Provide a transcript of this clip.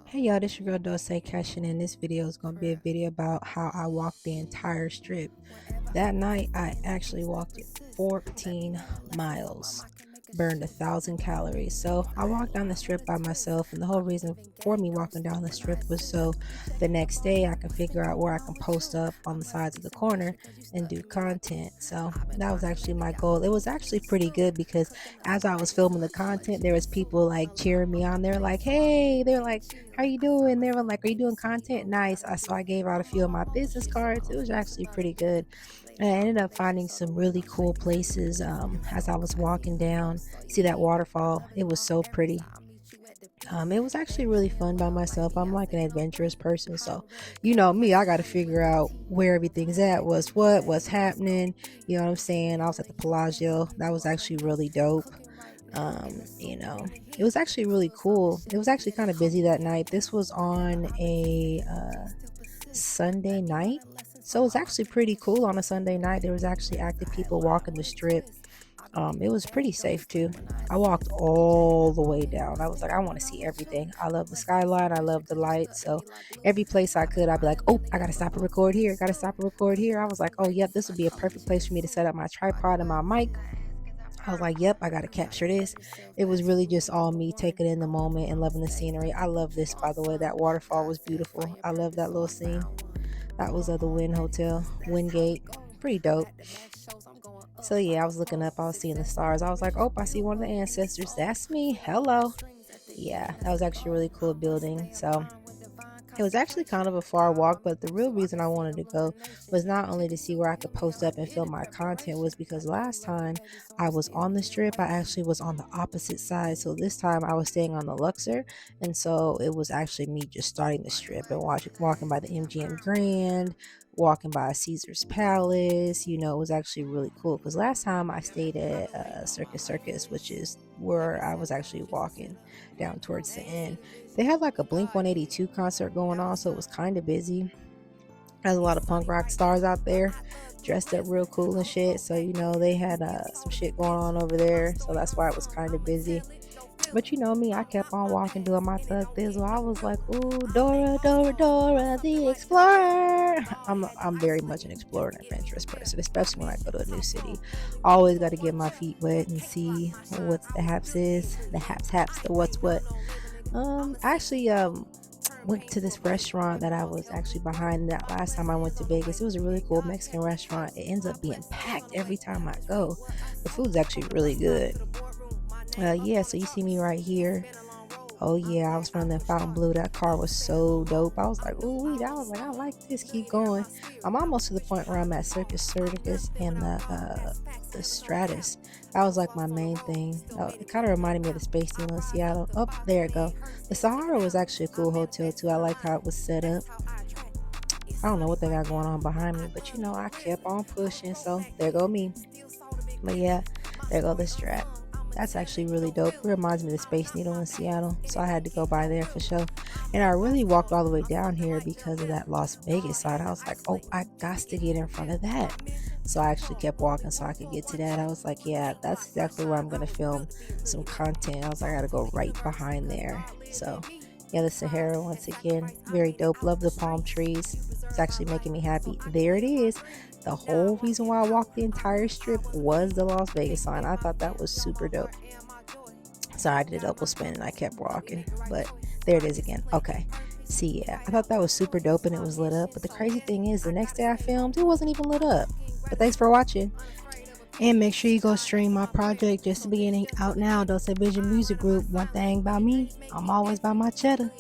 Hey y'all, this your girl Dolce cashing in. This video is going to be a video about how I walked the entire strip. That night, I actually walked it 14 miles, burned 1,000 calories. So I walked down the strip by myself, and the whole reason for me walking down the strip was so the next day I can figure out where I can post up on the sides of the corner and do content. So that was actually my goal. It was actually pretty good because as I was filming the content, there was people like cheering me on. They're like, "Hey," they're like, "How you doing?" They were like, "Are you doing content?" Nice. So I gave out a few of my business cards. It was actually pretty good. And I ended up finding some really cool places as I was walking down. See that waterfall? It was so pretty. It was actually really fun by myself. I'm like an adventurous person, so you know me, I got to figure out where everything's at, what's happening. You know what I'm saying? I was at the Palazzo. That was actually really dope. You know, it was actually really cool. It was actually kind of busy that night. This was on a Sunday night. So it was actually pretty cool on a Sunday night. There was actually active people walking the strip. It was pretty safe too. I walked all the way down. I was like, I want to see everything. I love the skyline. I love the light. So every place I could, I'd be like, oh, I gotta stop and record here. Gotta stop and record here. I was like, oh, yep, this would be a perfect place for me to set up my tripod and my mic. I was like, yep, I gotta capture this. It was really just all me taking in the moment and loving the scenery. I love this, by the way. That waterfall was beautiful. I love that little scene. That was at the Wynn Hotel, Wingate. Pretty dope. So yeah, I was looking up, I was seeing the stars. I was like, oh, I see one of the ancestors. That's me. Hello. Yeah, that was actually a really cool building. So it was actually kind of a far walk, but the real reason I wanted to go was not only to see where I could post up and film my content, was because last time I was on the strip, I actually was on the opposite side. So this time I was staying on the Luxor, and so it was actually me just starting the strip and walking by the MGM Grand, walking by Caesar's Palace. You know, it was actually really cool because last time I stayed at Circus, which is where I was actually walking down towards the end. They had like a Blink 182 concert going on, so it was kind of busy. There's a lot of punk rock stars out there dressed up real cool and shit. So, you know, they had some shit going on over there. So that's why it was kind of busy. But you know me, I kept on walking, doing my thug thizzle. I was like, ooh, Dora, Dora, Dora, the explorer. I'm very much an explorer and adventurous person, especially when I go to a new city. Always got to get my feet wet and see what the haps is, the haps, the what's what. Actually, went to this restaurant that I was actually behind that last time I went to Vegas. It was a really cool Mexican restaurant. It ends up being packed every time I go. The food's actually really good. Yeah, so you see me right here. Oh yeah, I was running that Fountain Blue. That car was so dope. I was like, ooh, I was like, I like this. Keep going. I'm almost to the point where I'm at Circus and the Stratus. That was like my main thing. It kind of reminded me of the Space Needle in Seattle. Oh, there it go. The Sahara was actually a cool hotel too. I like how it was set up. I don't know what they got going on behind me, but you know, I kept on pushing. So there go me. But yeah, there go the Strat. That's actually really dope. It reminds me of the Space Needle in Seattle. So I had to go by there for sure. And I really walked all the way down here because of that Las Vegas side. I was like, oh, I got to get in front of that. So I actually kept walking so I could get to that. I was like, yeah, that's exactly where I'm going to film some content. I was like, I got to go right behind there. So yeah, the Sahara once again, very dope. Love the palm trees. It's actually making me happy. There it is. The whole reason why I walked the entire strip was the Las Vegas sign. I thought that was super dope. So I did a double spin and I kept walking. But there it is again. Okay. See, yeah, I thought that was super dope and it was lit up. But the crazy thing is, the next day I filmed, it wasn't even lit up. But thanks for watching. And make sure you go stream my project, just the beginning, out now, Dolce Vision Music Group. One thing about me, I'm always by my cheddar.